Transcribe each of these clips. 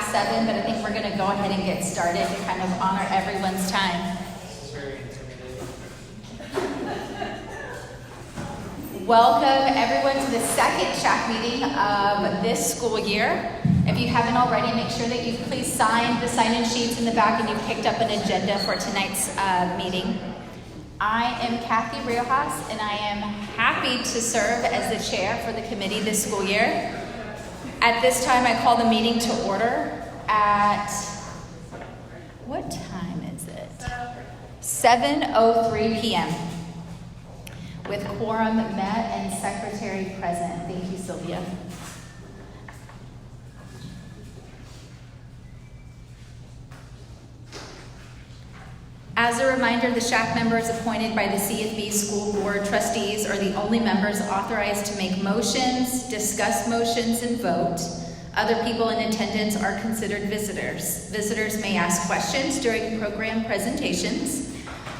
past 7, but I think we're going to go ahead and get started to kind of honor everyone's time. Welcome everyone to the second Shack meeting of this school year. If you haven't already, make sure that you've please signed the sign-in sheets in the back and you've picked up an agenda for tonight's meeting. I am Kathy Riojas, and I am happy to serve as the chair for the committee this school year. At this time, I call the meeting to order at, what time is it? 7:03 p.m. with quorum met and secretary present. Thank you, Sylvia. As a reminder, the Shack members appointed by the CFB School Board trustees are the only members authorized to make motions, discuss motions, and vote. Other people in attendance are considered visitors. Visitors may ask questions during program presentations,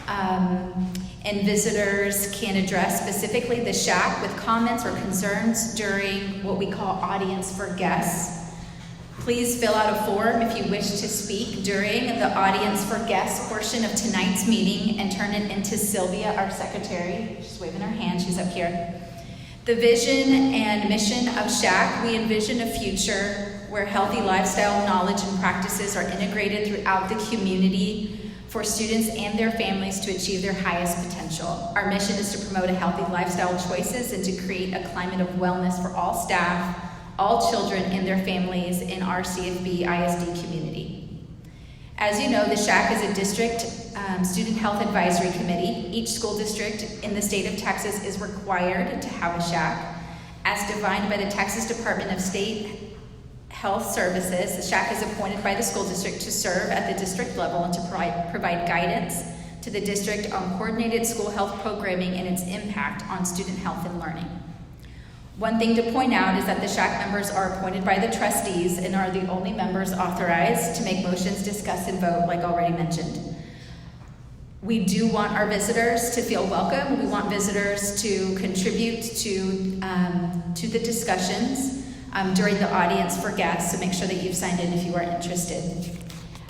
and visitors can address specifically the Shack with comments or concerns during what we call audience for guests. Please fill out a form if you wish to speak during the audience for guests portion of tonight's meeting and turn it into Sylvia, our secretary. She's waving her hand, she's up here. The vision and mission of Shack, we envision a future where healthy lifestyle knowledge and practices are integrated throughout the community for students and their families to achieve their highest potential. Our mission is to promote a healthy lifestyle choices and to create a climate of wellness for all staff, all children and their families in our CFB ISD community. As you know, the Shack is a district student health advisory committee. Each school district in the state of Texas is required to have a Shack. As defined by the Texas Department of State Health Services, the Shack is appointed by the school district to serve at the district level and to provide guidance to the district on coordinated school health programming and its impact on student health and learning. One thing to point out is that the Shack members are appointed by the trustees and are the only members authorized to make motions, discuss, and vote, like already mentioned. We do want our visitors to feel welcome. We want visitors to contribute to the discussions during the audience for guests, so make sure that you've signed in if you are interested.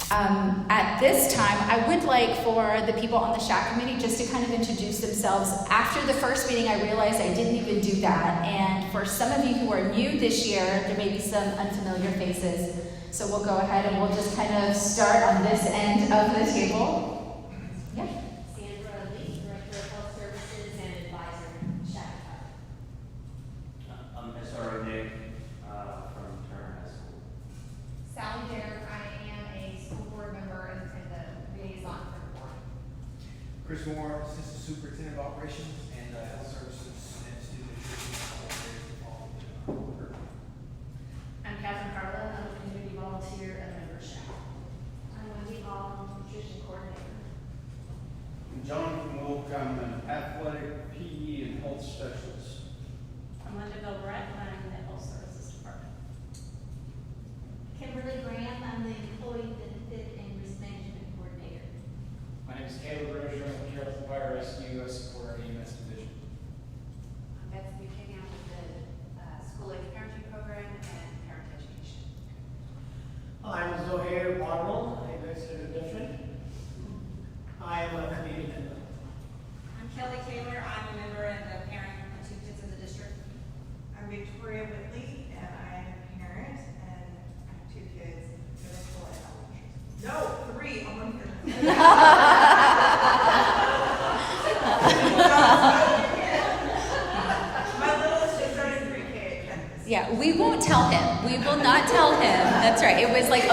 At this time, I would like for the people on the Shack committee just to kind of introduce themselves. After the first meeting, I realized I didn't even do that. And for some of you who are new this year, there may be some unfamiliar faces. So we'll go ahead and we'll just kind of start on this end of the table. Yeah. Sandra Lee, Director of Health Services and Advisor, Shack. I'm SRO Nick from Turner High School. Sally Derrick, I am a school board member and the liaison for the board. Chris Moore, Assistant Superintendent of Operations and Health Services and Student Nutrition. I'm Catherine Carlin. I'm a community volunteer and a member of Shack. I'm Wendy Hall, Nutrition Coordinator. I'm Jonathan Wilk. I'm an athletic, PE, and health specialist. I'm Linda Bilbrett, and I'm in the Health Services Department. Kimberly Graham, I'm the Employee Benefit and Risk Management Coordinator. My name is Caleb Rozier. I'm with Carrollton Fire Rescue. I support our EMS division. I'm Betsy Buchanan with the School Age Parenting Program and Parent Education. I'm Zohair Barwell. I guess it's different. I am a community member. I'm Kelly Taylor. I'm a member of the Parent of 2 Kids in the District. I'm Victoria Whitley, and I am a parent, and I have 2 kids, middle school and elementary. No, 3. I'm on My littlest just started pre-K. Yeah, we won't tell him. We will not tell him. That's right. It was like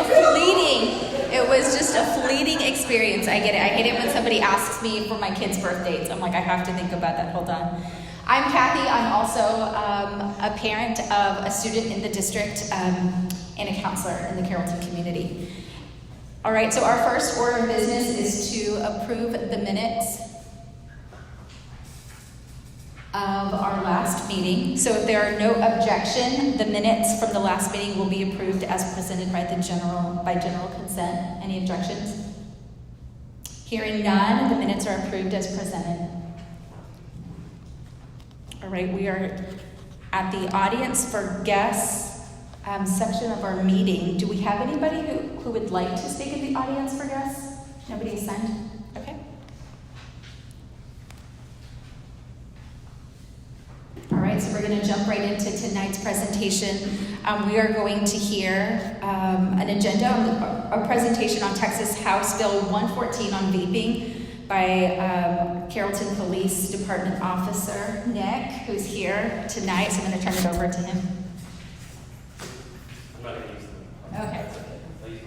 it was just a fleeting experience. I get it. I hate it when somebody asks me for my kids' birth dates. I'm like, I have to think about that. Hold on. I'm Kathy. I'm also a parent of a student in the district and a counselor in the Carrollton community. All right, so our first order of business is to approve the minutes of our last meeting. So if there are no objection, the minutes from the last meeting will be approved as presented by general consent. Any objections? Hearing none, the minutes are approved as presented. All right, we are at the audience for guests section of our meeting. Do we have anybody who would like to speak in the audience for guests? Nobody has signed? Okay. All right, so we're going to jump right into tonight's presentation. We are going to hear an agenda, a presentation on Texas House Bill 114 on vaping by Carrollton Police Department Officer Nick, who's here tonight. So I'm going to turn it over to him. I'm not going to use them. Okay. I'll use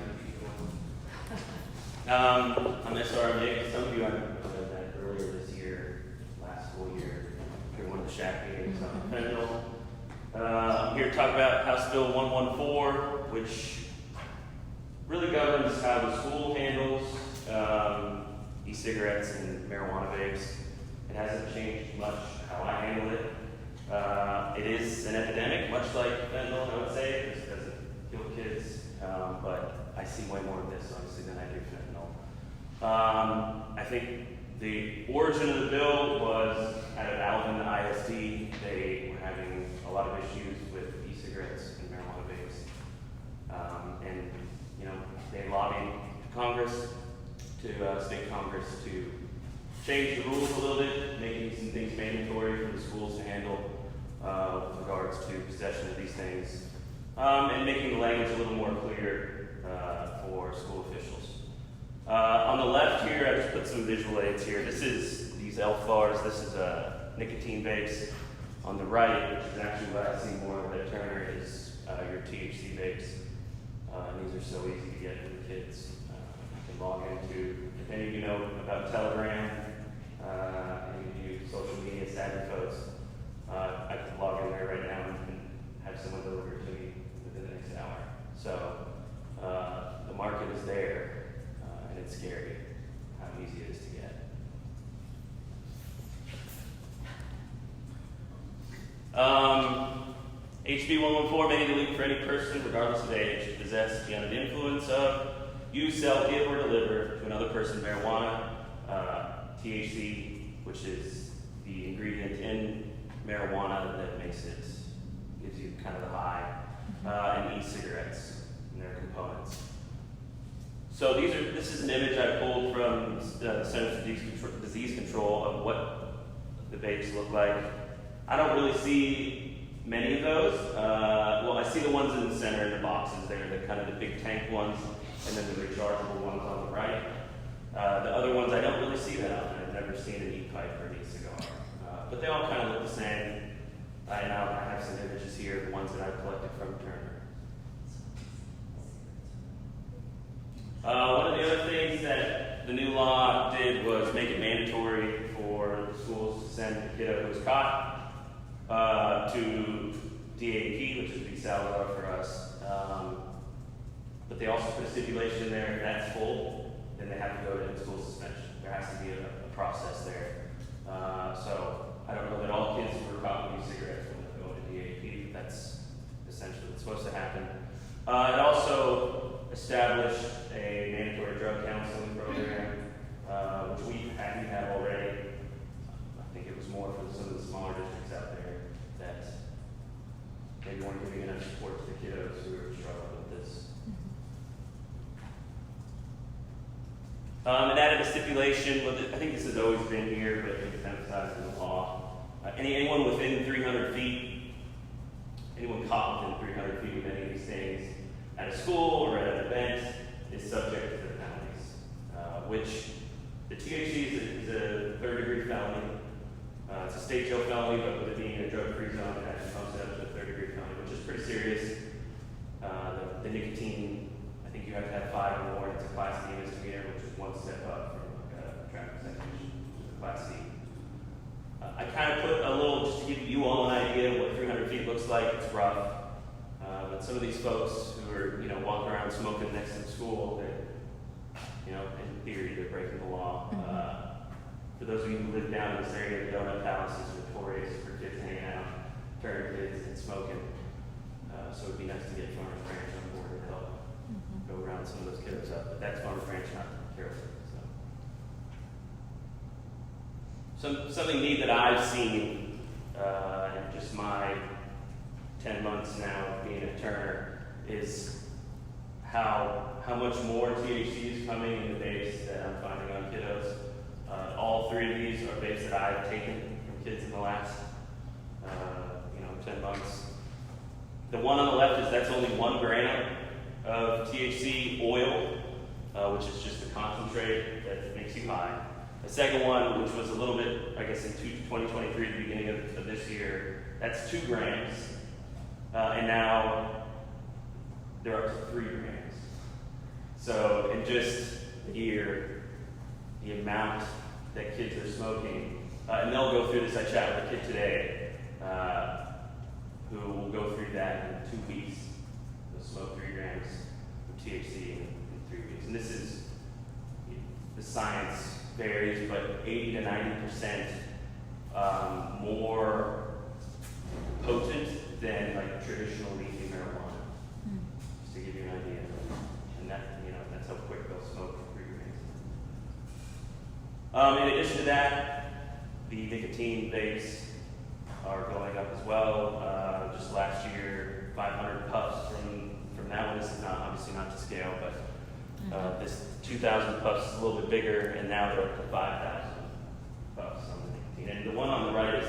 my I'm SR Nick. Some of you I met earlier this year, last school year, during one of the shack meetings on fentanyl. I'm here to talk about House Bill 114, which really governs how the school handles e-cigarettes and marijuana vapes. It hasn't changed much how I handle it. It is an epidemic, much like fentanyl, I would say. It doesn't kill kids, but I see way more of this, obviously, than I do fentanyl. I think the origin of the bill was out of Alvin ISD. They were having a lot of issues with e-cigarettes and marijuana vapes. And, you know, they lobbied Congress, to state Congress, to change the rules a little bit, making some things mandatory for the schools to handle with regards to possession of these things, and making the language a little more clear for school officials. On the left here, I just put some visual aids here. This is these elf bars. This is nicotine vapes. On the right, which is actually what I see more of at Turner, is your THC vapes. And these are so easy to get for the kids. You can log into, if any of you know about Telegram, any of you social media savvy folks, I can log in there right now and have someone deliver it to me within the next hour. So the market is there. And it's scary how easy it is to get. HB 114, made illegal for any person, regardless of age, to possess, be under the influence of, use, sell, give, or deliver to another person marijuana, THC, which is the ingredient in marijuana that makes it, gives you kind of the high, and e-cigarettes and their components. So this is an image I pulled from the Center for Disease Control of what the vapes look like. I don't really see many of those. Well, I see the ones in the center in the boxes there, the kind of the big tank ones, and then the rechargeable ones on the right. The other ones I don't really see that often. I've never seen an e-pipe or an e-cigar. But they all kind of look the same. And I have some images here, the ones that I've collected from Turner. One of the other things that the new law did was make it mandatory for the schools to send the kiddo who was caught to DAP, which would be Salvador for us. But they also put a stipulation in there, if that's full, then they have to go to in-school suspension. There has to be a process there. So I don't know that all kids who were caught with e-cigarettes will go to DAP, but that's essentially what's supposed to happen. It also established a mandatory drug counseling program, which we have already. I think it was more for some of the smaller districts out there that maybe weren't giving enough support to the kiddos who were struggling with this. And added a stipulation, well, I think this has always been here, but it's emphasized in the law. Anyone within 300 feet, anyone caught within 300 feet of any of these things at a school or at an event is subject to the penalties, which the THC is a third-degree felony. It's a state jail felony, but with it being a drug-free zone, it actually bumps it up to a third-degree felony, which is pretty serious. The nicotine, I think you have to have 5 or more. It's a Class D misdemeanor, which is one step up from a traffic citation to Class C. I kind of put a little, just to give you all an idea of what 300 feet looks like. It's rough. But some of these folks who are, walking around smoking next to the school, in theory, they're breaking the law. For those of you who live down in this area, the Donut Palace is notorious for kids hanging out, turning kids and smoking. So it'd be nice to get Farmers Branch on board to help go around some of those kiddos up. But that's Farmers Branch, not Carrollton. Something neat that I've seen, and just my 10 months now of being at Turner is how much more THC is coming in the vapes that I'm finding on kiddos. All 3 of these are vapes that I've taken from kids in the last 10 months. The one on the left that's only 1 gram of THC oil, which is just a concentrate that makes you high. The second one, which was a little bit, I guess, in 2023, the beginning of this year, that's 2 grams. And now they're up to 3 grams. So in just a year, the amount that kids are smoking, and they'll go through this. I chat with a kid today who will go through that in 2 weeks. They'll smoke 3 grams of THC in 3 weeks. And this is, the science varies, but 80 to 90% more potent than like traditional leafy marijuana. Just to give you an idea. And that, that's how quick they'll smoke 3 grams. In addition to that, the nicotine vapes are going up as well. Just last year, 500 puffs from that one. This is obviously not to scale, but this 2,000 puffs is a little bit bigger, and now they're up to 5,000 puffs on the nicotine. And the one on the right is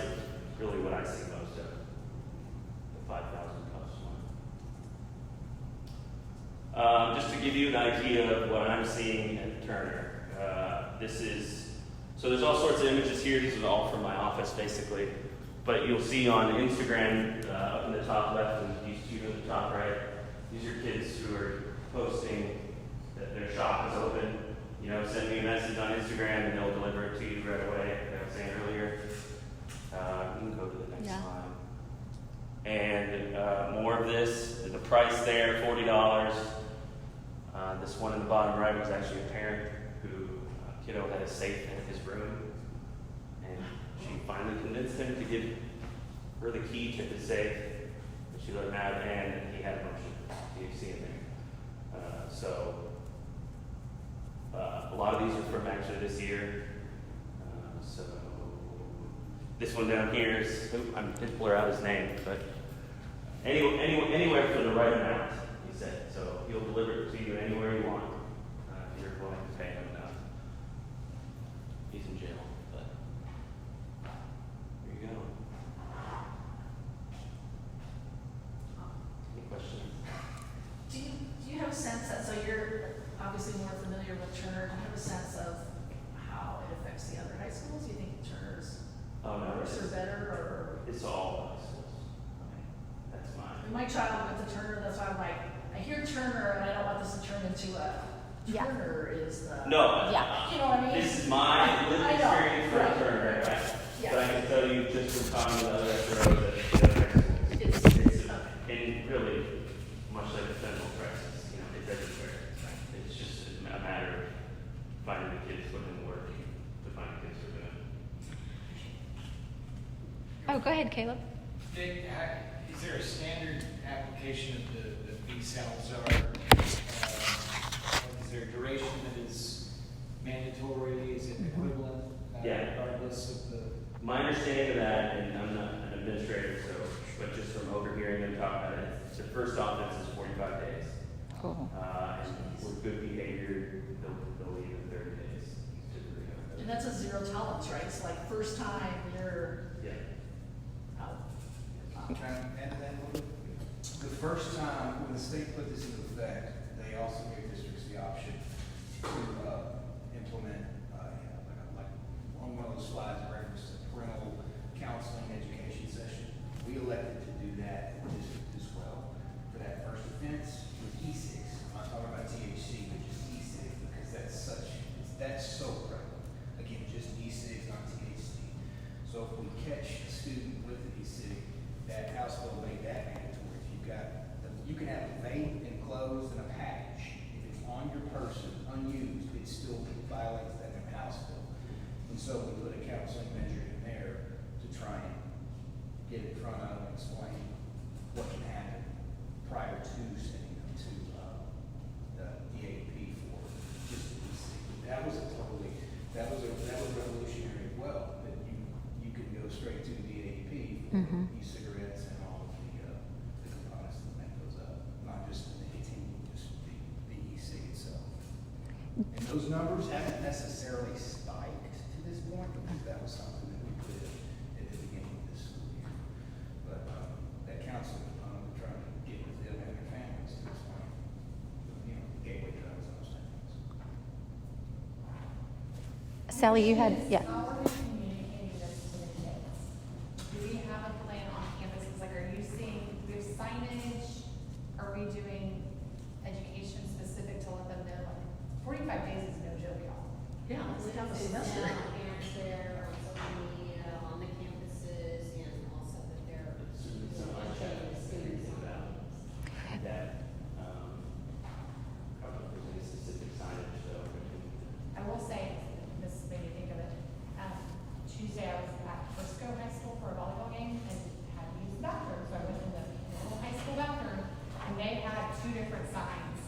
really what I see most of, the 5,000 puffs one. Just to give you an idea of what I'm seeing at Turner, so there's all sorts of images here. These are all from my office, basically. But you'll see on Instagram, up in the top left and these 2 in the top right, these are kids who are posting that their shop is open. Send me a message on Instagram and they'll deliver it to you right away, like I was saying earlier. You can go to the next slide. And more of this, the price there, $40. This one in the bottom right was actually a parent who, kiddo had a safe in his room. And she finally convinced him to give her the key to the safe. And she let him out, and he had motion THC in there. A lot of these are from actually this year. So this one down here is, I didn't blur out his name, but anywhere for the right amount, he said. So he'll deliver it to you anywhere you want, if you're willing to pay him enough. He's in jail, but there you go. Any questions? Do you have a sense that, so you're obviously more familiar with Turner, do you have a sense of how it affects the other high schools? Do you think Turner's worse or better, or? It's all high schools. That's mine. My child went to Turner, that's why I'm like, I hear Turner and I don't want this to turn into a, Turner is the. No. Yeah. You know what I mean? This is my lived experience from Right. Turner, right? Yeah. But I can tell you just from talking to other SROs that the other high schools, it's and really, much like a fentanyl crisis, it's everywhere. It's just a matter of finding the kids, putting in the work to find the kids who are doing it. Oh, go ahead, Caleb. Dick, is there a standard application of the B-Salazar? Is there a duration that is mandatory? Is it equivalent? Yeah. Regardless of the. My understanding of that, and I'm not an administrator, but just from overhearing them talk about it, the first offense is 45 days. Cool. And with good behavior, they'll leave in 30 days. And that's a zero tolerance, right? It's like first time you're Yeah. out. And then the first time, when the state put this into effect, they also gave districts the option to implement, like on one of those slides, reference to parental counseling education session. We elected to do that in the district as well for that first offense with E6. I'm not talking about THC, but just E6 because that's so prevalent. Again, just E6, not THC. So if we catch a student with an E6, that House bill made that mandatory. If you can have a vape enclosed in a package. If it's on your person, unused, it still violates that new House bill. And so we put a counseling measure in there to try and get in front of and explain what can happen prior to sending them to the DAP for just the E6. That was a totally And those numbers haven't necessarily spiked to this point, because that was something that we did at the beginning of this school year. But that counseling component, we're trying to get with them and their families to this point. You know, gateway drugs, those things. Sally, you had, yeah. How are we communicating this to the kids? Do we have a plan on campus? It's like, are you seeing, we have signage? Are we doing education specific to let them know, like, 45 days is no joke, y'all. Yeah, we have a semester. Parents there, or social media, on the campuses, and also that they're Students and like that, students about that, I don't know if there's any specific signage though. I will say, this made me think of it, Tuesday I was at Frisco High School for a volleyball game and had to use the bathroom, so I went in the little high school bathroom, and they had 2 different signs.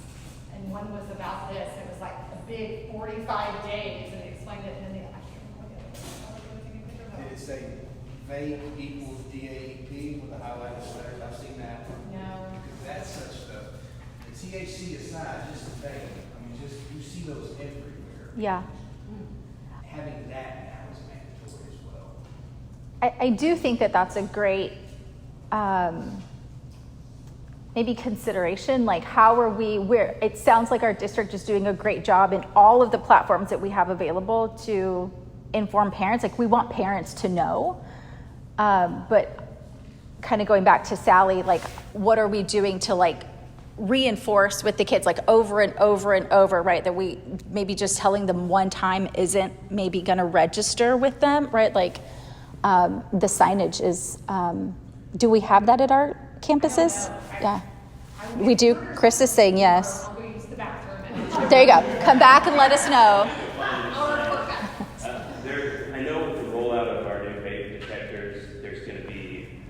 And one was about this, it was like a big 45 days, and they explained it, and then I can't remember what the other one. Did it say vague equals DAEP with a highlighted letters? I've seen that one. No. Because that's such stuff. The THC aside, just vague. I mean, just, you see those everywhere. Yeah. Having that now is mandatory as well. I do think that that's a great maybe consideration. Like, how are we, where it sounds like our district is doing a great job in all of the platforms that we have available to inform parents. Like, we want parents to know. But kind of going back to Sally, like, what are we doing to like reinforce with the kids, like over and over and over, right? That we maybe just telling them one time isn't maybe going to register with them, right? Like, the signage is, do we have that at our campuses? Yeah, we do. Chris is saying yes. I'll go use the bathroom. There you go. Come back and let us know. I know with the rollout of our new vape detectors, there's going to be,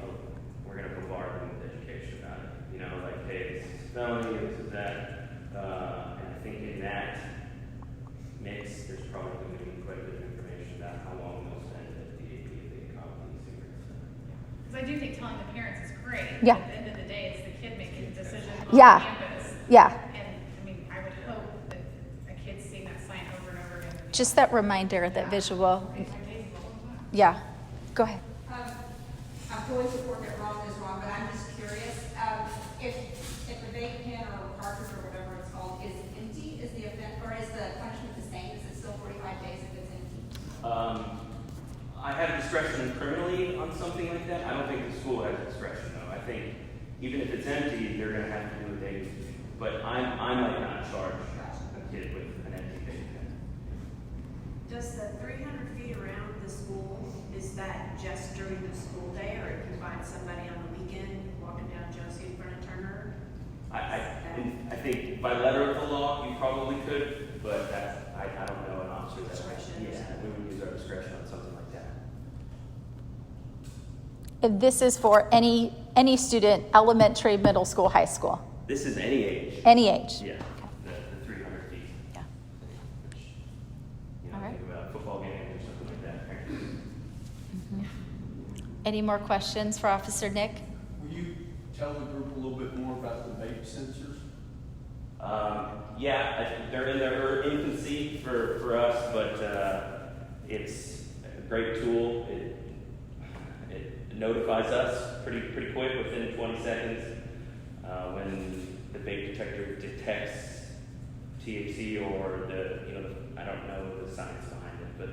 we're going to bombard them with education about it. You know, like, hey, this is felony, this is that. And I think in that mix, there's probably going to be quite a bit of information about how long they'll spend at the DAP if they come with these cigarettes. Because I do think telling the parents is great. Yeah. At the end of the day, it's the kid making the decision on Yeah. campus. Yeah. And, I mean, I would hope that a kid's seeing that sign over and over again. Just that reminder, that visual. 45 days is a long time. Yeah. Go ahead. I'm fully support that wrong is wrong, but I'm just curious, if the vape pen or cartridge or whatever it's called is empty, is the offense, or is the punishment the same? Is it still 45 days if it's empty? I have discretion criminally on something like that. I don't think the school has discretion though. I think even if it's empty, they're going to have to do what they need to do. But I might not charge a kid with an empty vape pen. Does the 300 feet around the school, is that just during the school day, or if you find somebody on the weekend walking down Josie in front of Turner? I think by letter of the law, you probably could, but that's, I don't know an officer that. Discretion. Yeah, we would use our discretion on something like that. If this is for any student, elementary, middle school, high school, This is any age. any age. Yeah, the 300 feet. Yeah. Which, you know, All right. think about a football game or something like that. Any more questions for Officer Nick? Will you tell the group a little bit more about the vape sensors? Yeah, they're in their infancy for us, but it's a great tool. It notifies us pretty quick, within 20 seconds, when the vape detector detects THC or I don't know the science behind it, but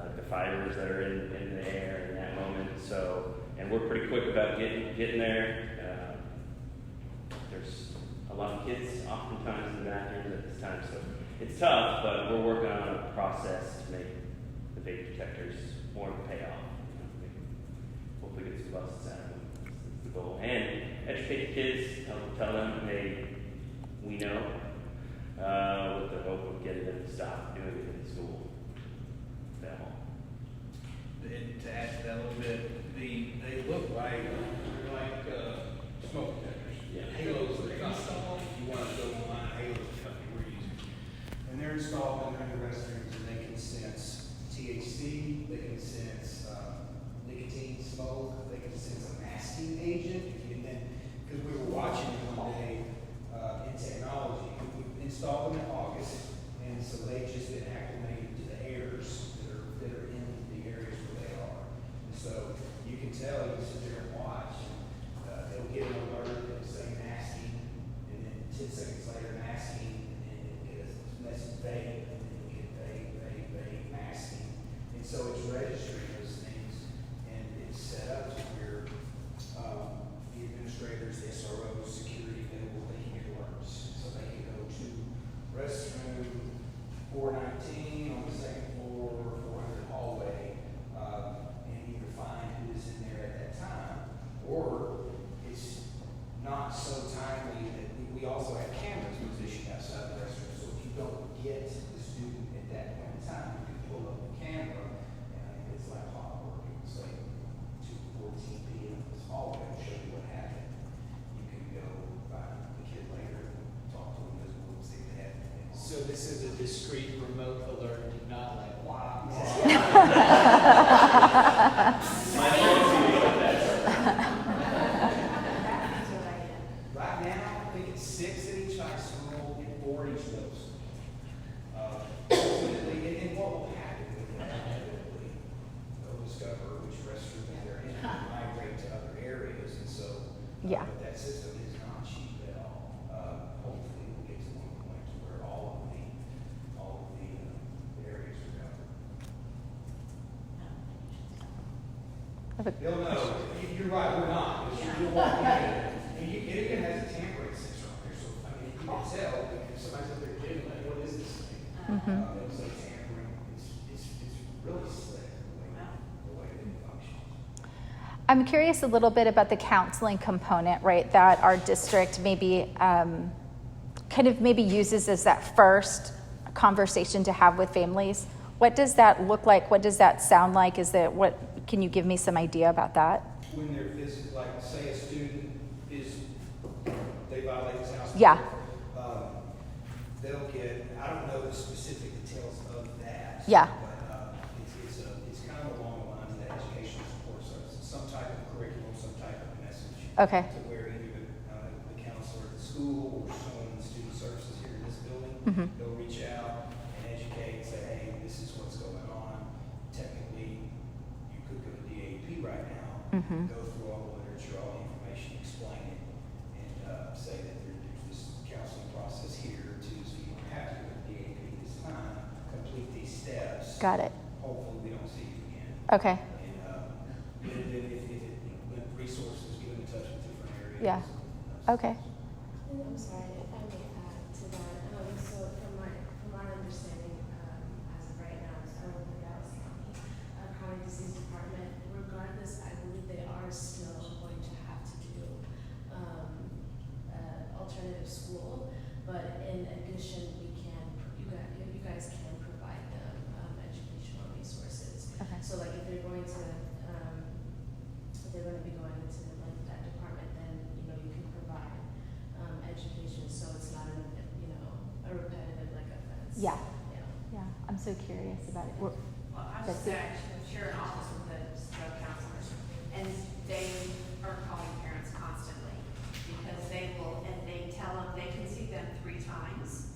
like the fibers that are in the air in that moment. So, and we're pretty quick about getting there. There's a lot of kids oftentimes in the bathrooms at this time, so it's tough, but we're working on a process to make the vape detectors more of a payoff. Hopefully get some busts out of them. That's the goal. And educate the kids, tell them, hey, we know, with the hope of getting them to stop doing it in school. That all. And to add to that a little bit, they look like smoke detectors. Yeah. Halos are the company. If you want to go online, Halos is the company we're using. And they're installed in the restrooms, and they can sense THC, they can sense nicotine, smoke, they can sense a masking agent. Because we were watching one day in technology, we installed them in August, vague, and then you get vague masking. And so it's registering those things, and it's set up to where the administrators, the SROs, security, they can get alerts. So they can go to restroom 419 on the second floor, 400 hallway, and either find who is in there at that time, or it's not so timely that we also have cameras positioned outside the restroom. So if you don't get the student at that point in time, you can pull up the camera, and it's like clockwork. It will say 2:14 p.m. this hallway will show you what happened. You can go find the kid later and talk to them as well and see if they have anything. So this is a discrete remote alert, not like, wow. My phone TV like that. Right now, I think it's 6 at each high school and 4 at each middle school. Ultimately, and what will happen with that, inevitably, they'll discover which restroom they're in and migrate to other areas, and so. Yeah. But that system is not cheap at all. Hopefully, we'll get to one point to where all of the areas are covered. They'll know, you're right, we're not, because you're walking in, and it even has a tampering sensor on there, so, I mean, you can tell, if somebody's up there doing, like, what is this thing? It'll say tampering, it's really slick, the way it functions. I'm curious a little bit about the counseling component, right, that our district maybe kind of maybe uses as that first conversation to have with families. What does that look like? What does that sound like? Can you give me some idea about that? When they're visiting, like, say a student they violate this house. Yeah. They'll get, I don't know the specific details of that. Yeah. But it's kind of along the lines of that educational support service, some type of curriculum, some type of message. Okay. To where either the counselor at the school or someone in the student services here in this building, they'll reach out and educate, say, hey, this is what's going on. Technically, you could go to DAP right now, go through all the literature, all the information, explain it, and say that there's this counseling process here too, so you don't have to go to DAP this time, complete these steps. Got it. Hopefully we don't see you again. Okay. And then if when resources, get in touch with different areas. Yeah. Okay. I'm sorry if I may add to that. So from our understanding, as of right now, I work with the Dallas County Chronic Disease Department. Regardless, I believe they are still going to have to do alternative school. But in addition, you guys can provide them educational resources. Okay. So like if they're going to be going into like that department, then you can provide education, so it's not a repetitive like offense. Yeah. Yeah. I'm so curious about it. Well, I was just actually share an office with the drug counselors, and they are calling parents constantly because they tell them they can see them 3 times,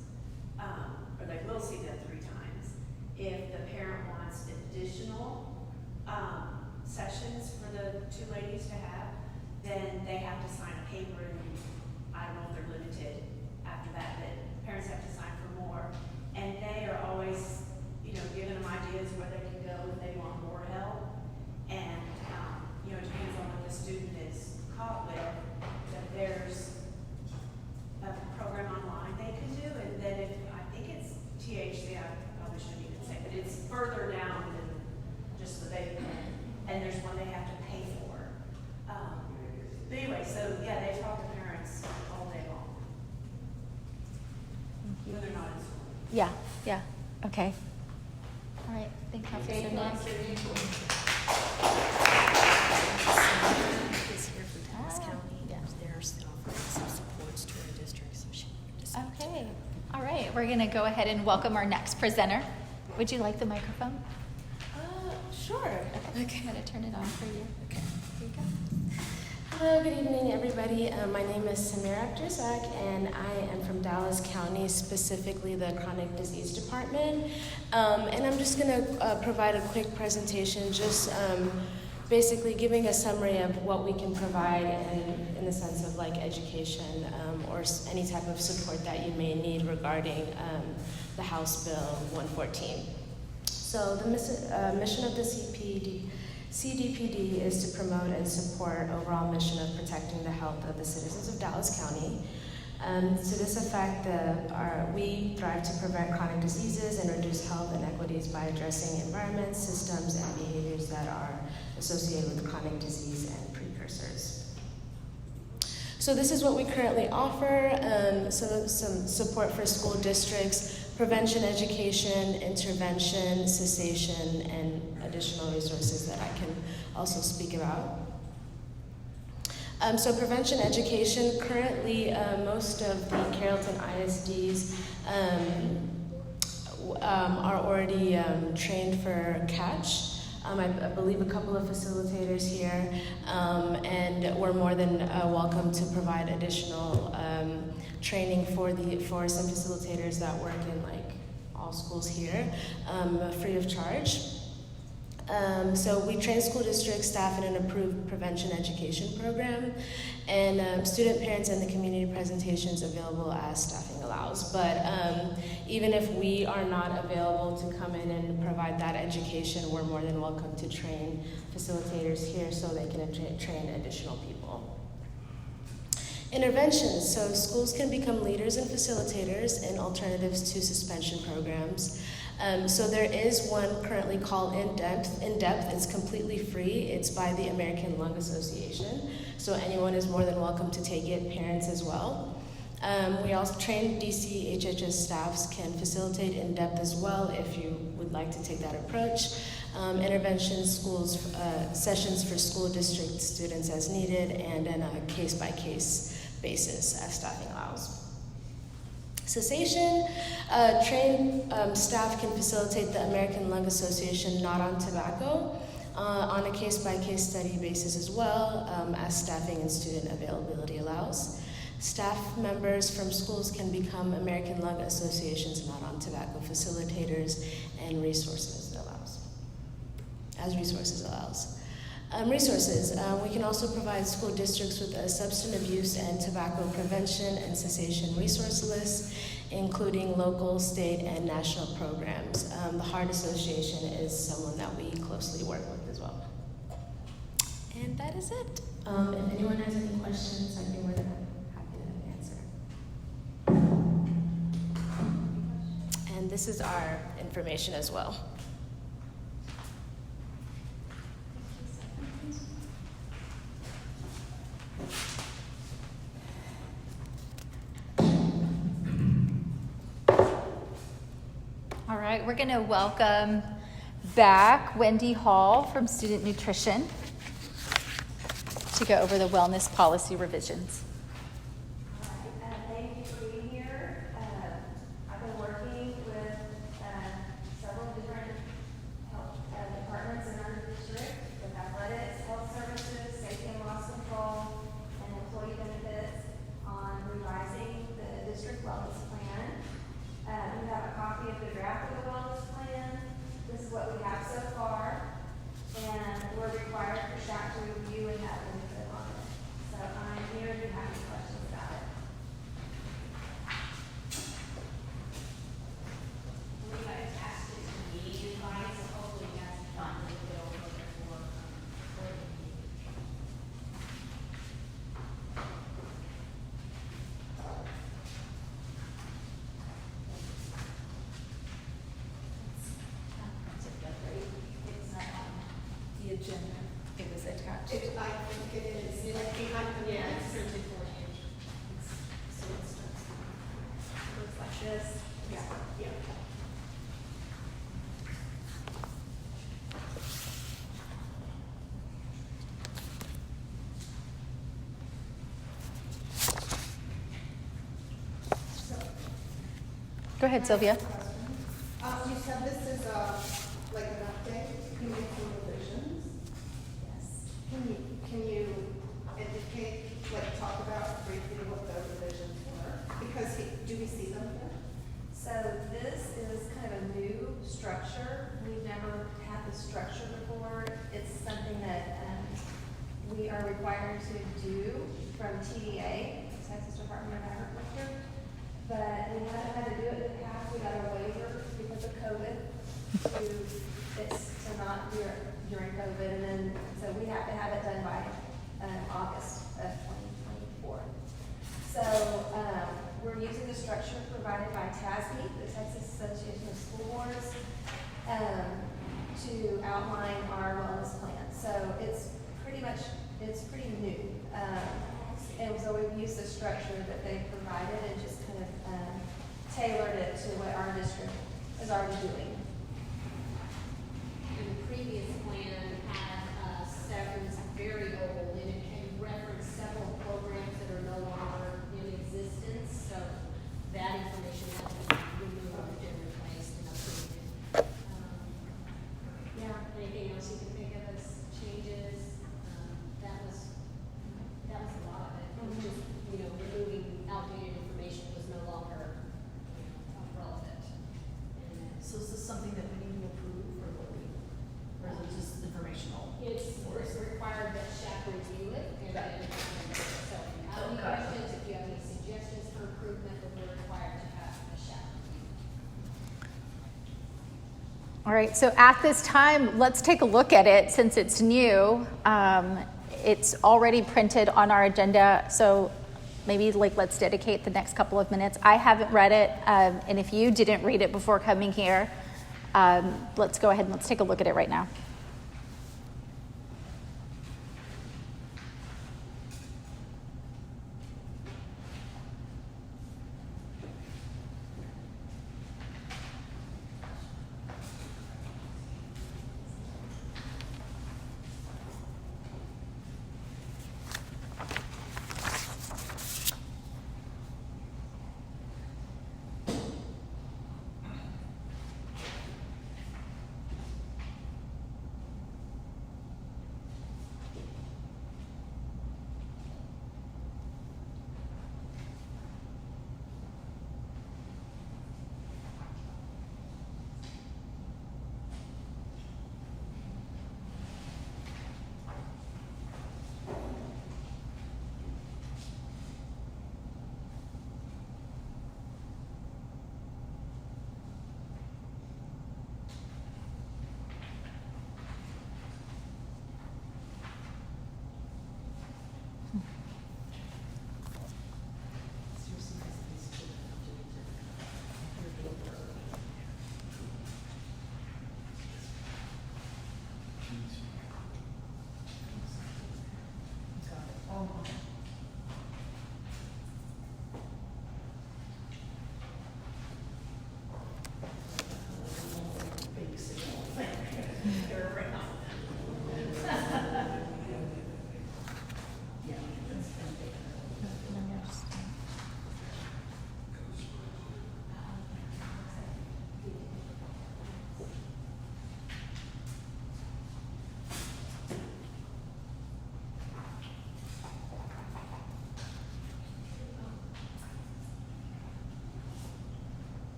or they will see them 3 times. If the parent wants additional sessions for the 2 ladies to have, then they have to sign a paper, and I don't know if they're limited after that, but parents have to sign for more. And they are always, giving them ideas where they can go if they want more help. And, it depends on what the student is caught with, that there's a program online they can do. And then I think it's THC, I probably shouldn't even say, but it's further down than just the baby plan. And there's one they have to pay for. But anyway, so yeah, they talk to parents all day long. When they're not in school. Yeah. Yeah. Okay. All right. Thank you, Officer Nance. Is here from Dallas County. There's offering some supports to our district, so she just. Okay. All right. We're going to go ahead and welcome our next presenter. Would you like the microphone? Sure. Okay. I'm going to turn it on for you. Okay. Here you go. Hello, good evening, everybody. My name is Samira Abdurzak, and I am from Dallas County, specifically the Chronic Disease Department. And I'm just going to provide a quick presentation, just basically giving a summary of what we can provide in the sense of like education or any type of support that you may need regarding the House Bill 114. So the mission of the CDPD is to promote and support overall mission of protecting the health of the citizens of Dallas County. To this effect, we strive to prevent chronic diseases and reduce health inequities by addressing environments, systems, and behaviors that are associated with chronic disease and precursors. So this is what we currently offer, some support for school districts, prevention education, intervention, cessation, and additional resources that I can also speak about. So prevention education, currently most of the Carrollton ISDs are already trained for CATCH. I believe a couple of facilitators here, and we're more than welcome to provide additional training for some facilitators that work in like all schools here, free of charge. So we train school district staff in an approved prevention education program, and student parents and the community presentations available as staffing allows. But even if we are not available to come in and provide that education, we're more than welcome to train facilitators here so they can train additional people. Interventions. So schools can become leaders and facilitators in alternatives to suspension programs. So there is one currently called In Depth. It's completely free. It's by the American Lung Association. So anyone is more than welcome to take it, parents as well. We also train DC HHS staffs can facilitate In Depth as well if you would like to take that approach. Interventions, schools, sessions for school district students as needed, and on a case-by-case basis as staffing allows. Cessation, trained staff can facilitate the American Lung Association not on tobacco on a case-by-case study basis as well, as staffing and student availability allows. Staff members from schools can become American Lung Association's not on tobacco facilitators and resources allows. We can also provide school districts with a substance abuse and tobacco prevention and cessation resource list, including local, state, and national programs. The Heart Association is someone that we closely work with as well. And that is it. If anyone has any questions, I'd be more than happy to answer. And this is our information as well. All right, we're going to welcome back Wendy Hall from Student Nutrition to go over the wellness policy revisions. Thank you for being here. I've been working with several different health departments in our district, with athletics, health services, safety and loss control, and employee benefits on revising the district wellness plan. We have a copy of the draft of the wellness plan. This is what we have so far, and we're required for staff to review and have input on it. So I'm here if you have any questions about it. We got attached to the meeting invite, so hopefully you guys can find a little bit over there for the meeting. It's not on the agenda. It was attached. I think it is. Yeah, it's printed for you. So it looks like this. Yeah. Yeah. Go ahead, Sylvia. You said this is like an update, can you make some revisions? Yes. Can you indicate, like talk about briefly what the revisions were? Because do we see them here? So this is kind of a new structure. We've never had this structure before. It's something that we are required to do from TDA, Texas Department of Agriculture. But we haven't had to do it in the past. We got a waiver to outline our wellness plan. So it's pretty new. And so we've used the structure that they provided and just kind of tailored it to what our district is already doing. And the previous plan had several, very old, and it referenced several programs that are no longer in existence, so that information has been removed and replaced and updated. Yeah, anything else you can think of as changes? That was a lot of it. It was just, removing outdated information was no longer, relevant. So is this something that we need to approve, or is it just informational? It's required that staff review it and then, so if you have any questions, if you have any suggestions for improvement, then we're required to have a staff review. All right, so at this time, let's take a look at it since it's new. It's already printed on our agenda, so maybe let's dedicate the next couple of minutes. I haven't read it, and if you didn't read it before coming here, let's go ahead and let's take a look at it right now.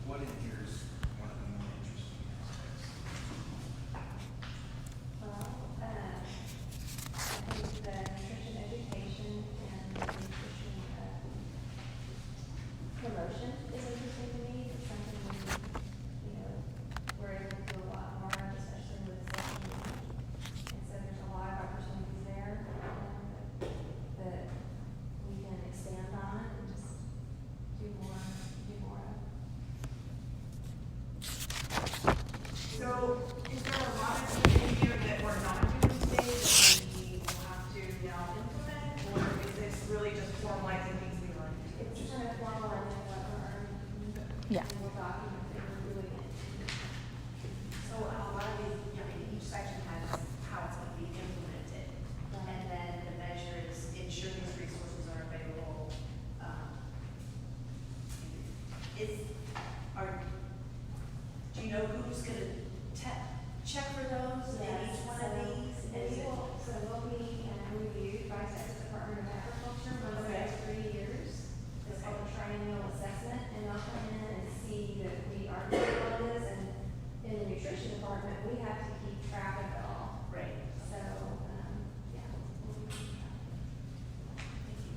What in here is one of the more interesting aspects? Well, I think the nutrition education and the nutrition promotion is interesting to me. It's something we're able to do a lot more, especially with the safety. And so there's a lot of opportunities there that we can expand on and just do more of. So, is there a lot of things in here that we're not doing today that we will have to now implement, or is this really just formalizing things we already do? It's just kind of formalizing what we're already doing. Yeah. And we'll document that we're doing it. So, a lot of these, each section has how it's going to be implemented, and then the measure is ensure these resources are available. Do you know who's going to check for those in each one of these? So we'll be reviewed by Texas Department of Agriculture over the next 3 years. It's called a triennial assessment, and they'll come in and see that we are doing all this, and in the nutrition department, we have to keep track of it all. Right. So, yeah. We'll be keeping track. Thank you.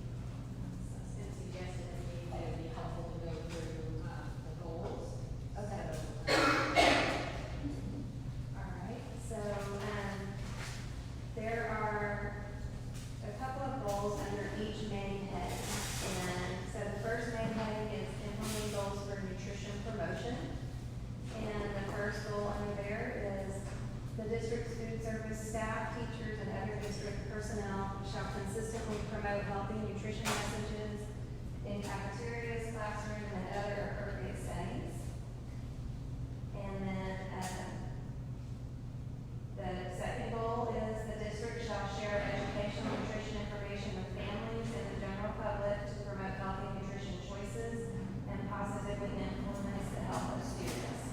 So it's been suggested that it would be helpful to go through the goals. Okay. So, All right, so, personnel shall consistently promote healthy nutrition messages in cafeterias, classrooms, and other appropriate settings. And then, the second goal is the district shall share educational nutrition information with families and the general public to promote healthy nutrition choices and positively influence the health of students.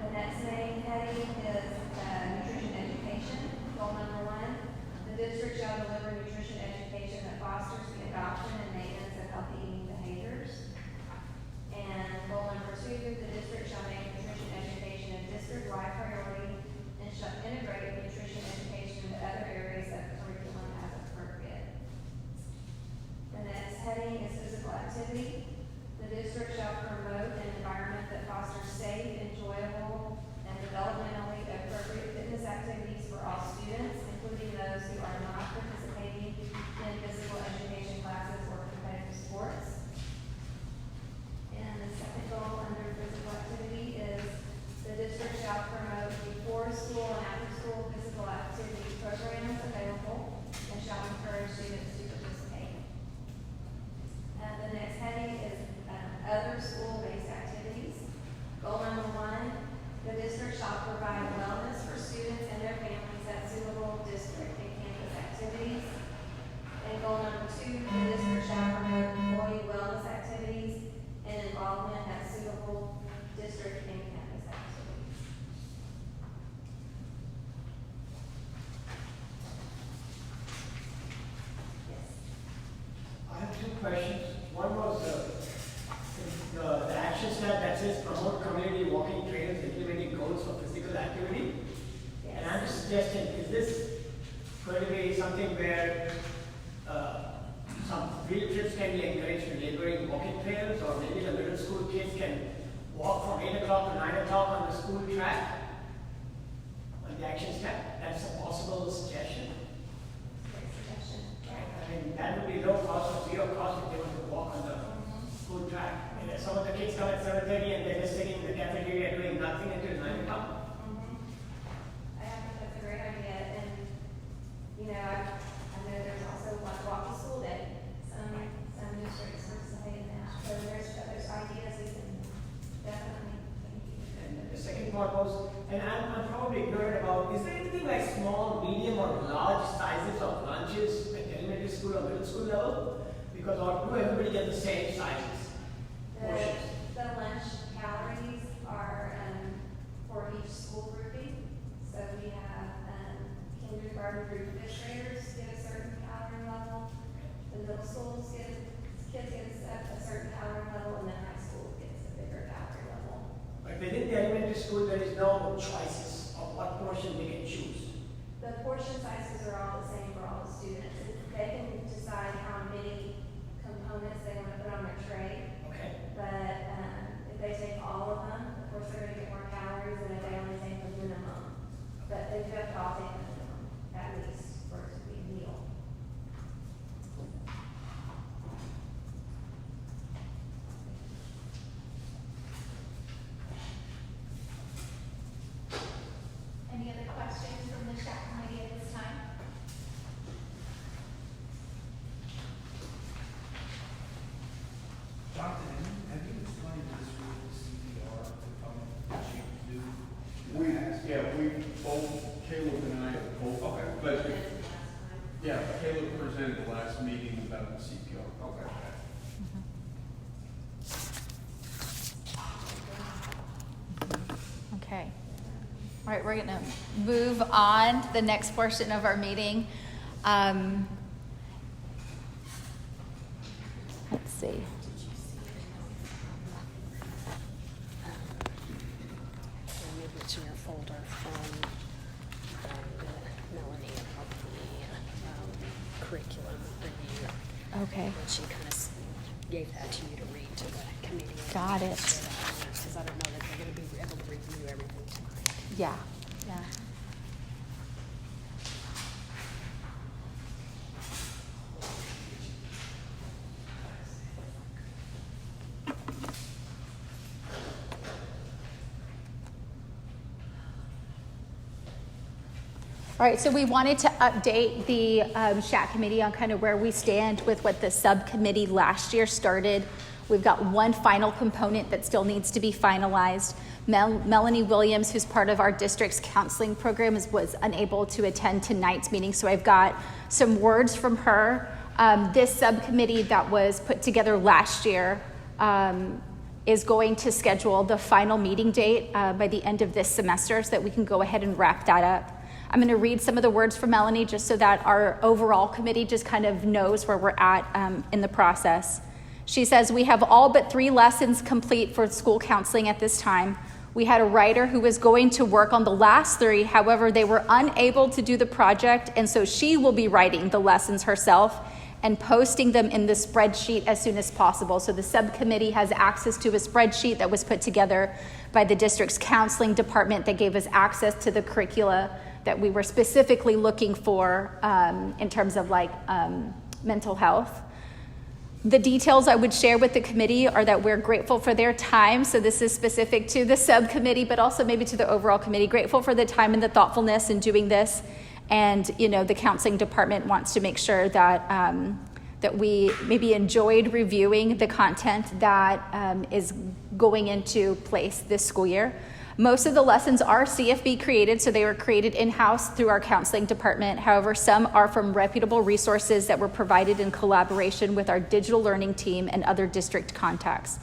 The next main heading is nutrition education. Goal number 1, the district shall deliver nutrition education that fosters the adoption and maintenance of healthy eating behaviors. And goal number 2, the district shall make nutrition education a district-wide priority and shall integrate nutrition education into other areas of curriculum as appropriate. The next heading is physical activity. The district shall promote an environment that fosters safe, enjoyable, and developmentally appropriate fitness activities for all students, including those who are not participating in physical education classes or competitive sports. And the second goal under physical activity is the district shall promote before school and after school physical activity programs available and shall encourage students to participate. The next heading is other school-based activities. Goal number 1, the district shall provide wellness for students and their families at suitable district and campus activities. And goal number 2, the district shall promote employee wellness activities and involvement at suitable district and campus activities. Yes. I have 2 questions. One was the action step that says promote community walking trails, implementing goals for physical activity. Yes. And I'm just suggesting, is this going to be something where some field trips can be encouraged to neighboring walking trails, or maybe the middle school kids can walk from 8 o'clock to 9 o'clock on the school track on the action step? That's a possible suggestion. Great suggestion. I mean, that would be low cost or zero cost if they want to walk on the school track. And if some of the kids come at 7:30 and they're just sitting in the cafeteria doing nothing until 9 o'clock. I think that's a great idea, and, you know, I know there's also like walk to school day. Some districts participate in that, so there's ideas we can definitely. And the second part was, and I'm probably ignorant about, is there anything like small, medium, or large sizes of lunches at elementary school or middle school level? Because or do everybody get the same sizes? Portions? The lunch calories are for each school grouping. So we have kindergarten through 5th graders get a certain calorie level. The middle schools kids get a certain calorie level, and then high school gets a bigger calorie level. But within the elementary school, there is no choices of what portion they can choose. The portion sizes are all the same for all the students. They can decide how many components they want to put on their tray. Okay. But if they take all of them, of course they're going to get more calories than if they only take the minimum. But they do have to all take the minimum, at least, for it to be a meal. Any other questions from the chat committee at this time? Jonathan, have you explained this with the CPR component that you do? We both, Caleb and I have both. Okay. But, yeah, Caleb presented the last meeting about the CPR. Okay. Okay. All right, we're going to move on to the next portion of our meeting. Let's see. Maybe it's in your folder from Melanie about the curriculum review. Okay. And she kind of gave that to you to read to the committee. Got it. Because I don't know that they're going to be able to review everything tonight. Yeah. Yeah. All right, so we wanted to update the SHAC committee on kind of where we stand with what the subcommittee last year started. We've got one final component that still needs to be finalized. Melanie Williams, who's part of our district's counseling program, was unable to attend tonight's meeting, so I've got some words from her. This subcommittee that was put together last year is going to schedule the final meeting date by the end of this semester so that we can go ahead and wrap that up. I'm going to read some of the words from Melanie just so that our overall committee just kind of knows where we're at in the process. She says, we have all but 3 lessons complete for school counseling at this time. We had a writer who was going to work on the last 3. However, they were unable to do the project, and so she will be writing the lessons herself and posting them in the spreadsheet as soon as possible. So the subcommittee has access to a spreadsheet that was put together by the district's counseling department that gave us access to the curricula that we were specifically looking for in terms of mental health. The details I would share with the committee are that we're grateful for their time. So this is specific to the subcommittee, but also maybe to the overall committee. Grateful for the time and the thoughtfulness in doing this. And, the counseling department wants to make sure that that we maybe enjoyed reviewing the content that is going into place this school year. Most of the lessons are CFB created, so they were created in-house through our counseling department. However, some are from reputable resources that were provided in collaboration with our digital learning team and other district contacts.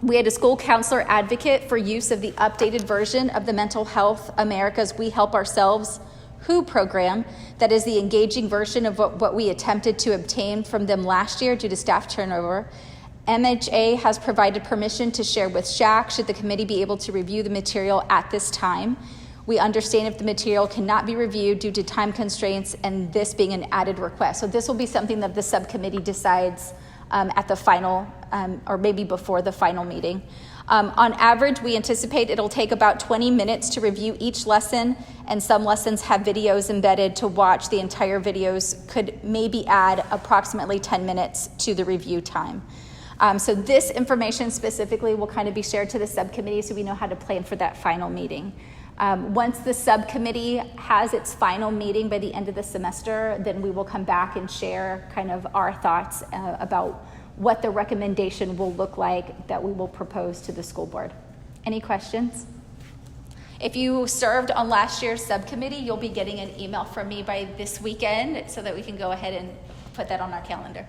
We had a school counselor advocate for use of the updated version of the Mental Health America's We Help Ourselves WHO program. That is the engaging version of what we attempted to obtain from them last year due to staff turnover. MHA has provided permission to share with SHAC should the committee be able to review the material at this time. We understand if the material cannot be reviewed due to time constraints and this being an added request. So this will be something that the subcommittee decides at the final or maybe before the final meeting. On average, we anticipate it'll take about 20 minutes to review each lesson, and some lessons have videos embedded to watch. The entire videos could maybe add approximately 10 minutes to the review time. So this information specifically will kind of be shared to the subcommittee so we know how to plan for that final meeting. Once the subcommittee has its final meeting by the end of the semester, then we will come back and share kind of our thoughts about what the recommendation will look like that we will propose to the school board. Any questions? If you served on last year's subcommittee, you'll be getting an email from me by this weekend so that we can go ahead and put that on our calendar.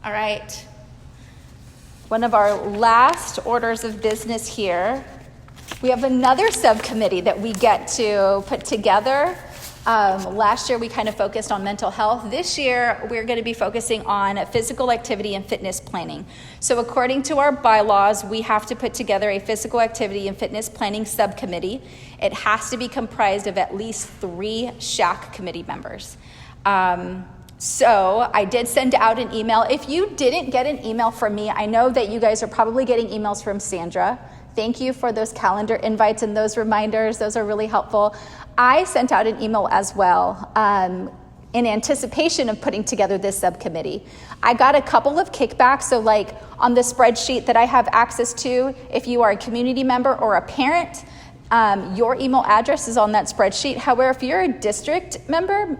All right. One of our last orders of business here, we have another subcommittee that we get to put together. Last year we kind of focused on mental health. This year we're going to be focusing on physical activity and fitness planning. So according to our bylaws, we have to put together a physical activity and fitness planning subcommittee. It has to be comprised of at least 3 SHAC committee members. So I did send out an email. If you didn't get an email from me, I know that you guys are probably getting emails from Sandra. Thank you for those calendar invites and those reminders. Those are really helpful. I sent out an email as well in anticipation of putting together this subcommittee. I got a couple of kickbacks. So like on the spreadsheet that I have access to, if you are a community member or a parent, your email address is on that spreadsheet. However, if you're a district member,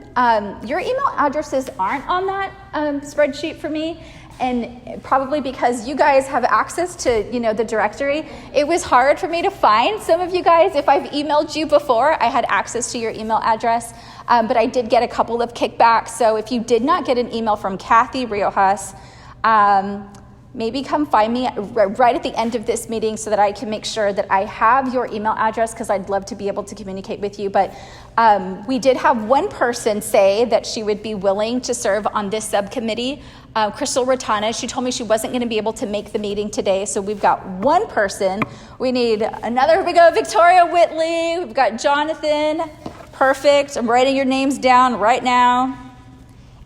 your email addresses aren't on that spreadsheet for me. And probably because you guys have access to, the directory, it was hard for me to find some of you guys. If I've emailed you before, I had access to your email address, but I did get a couple of kickbacks. So if you did not get an email from Kathy Riojas, maybe come find me right at the end of this meeting so that I can make sure that I have your email address, because I'd love to be able to communicate with you. But we did have one person say that she would be willing to serve on this subcommittee, Crystal Ratana. She told me she wasn't going to be able to make the meeting today, so we've got one person. We need another. Here we go, Victoria Whitley. We've got Jonathan. Perfect. I'm writing your names down right now.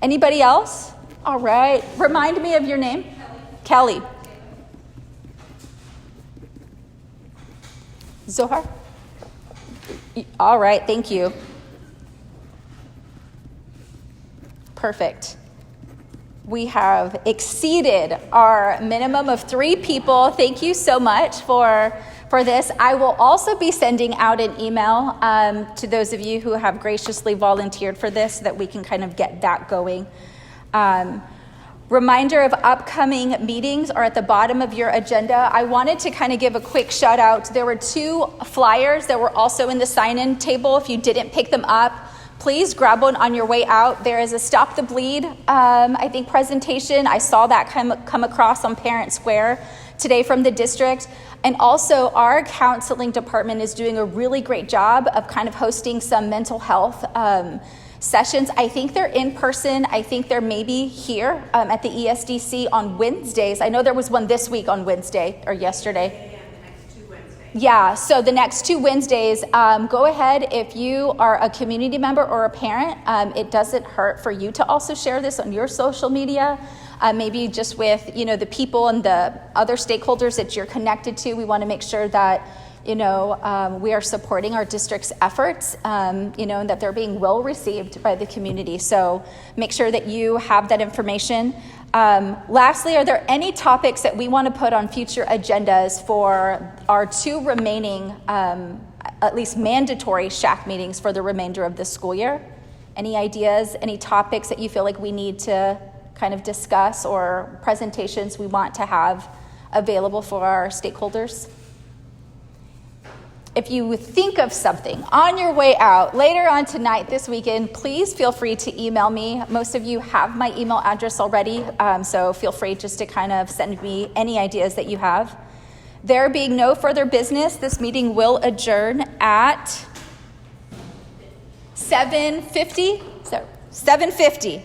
Anybody else? All right. Remind me of your name. Kelly. Zohar? All right, thank you. Perfect. We have exceeded our minimum of 3 people. Thank you so much for for this. I will also be sending out an email to those of you who have graciously volunteered for this so that we can kind of get that going. Reminder of upcoming meetings are at the bottom of your agenda. I wanted to kind of give a quick shout out. There were 2 flyers that were also in the sign-in table. If you didn't pick them up, please grab one on your way out. There is a Stop the Bleed, I think, presentation. I saw that come across on Parent Square today from the district. And also our counseling department is doing a really great job of kind of hosting some mental health sessions. I think they're in person. I think they're maybe here at the ESDC on Wednesdays. I know there was one this week on Wednesday or yesterday. Yeah, so the next 2 Wednesdays, go ahead. If you are a community member or a parent, it doesn't hurt for you to also share this on your social media, maybe just with, the people and the other stakeholders that you're connected to. We want to make sure that, we are supporting our district's efforts, and that they're being well received by the community. So make sure that you have that information. Lastly, are there any topics that we want to put on future agendas for our 2 remaining, at least mandatory SHAC meetings for the remainder of the school year? Any ideas, any topics that you feel like we need to kind of discuss or presentations we want to have available for our stakeholders? If you think of something on your way out later on tonight, this weekend, please feel free to email me. Most of you have my email address already, so feel free just to kind of send me any ideas that you have. There being no further business, this meeting will adjourn at 7:50. So 7:50.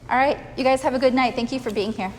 All right, you guys have a good night. Thank you for being here.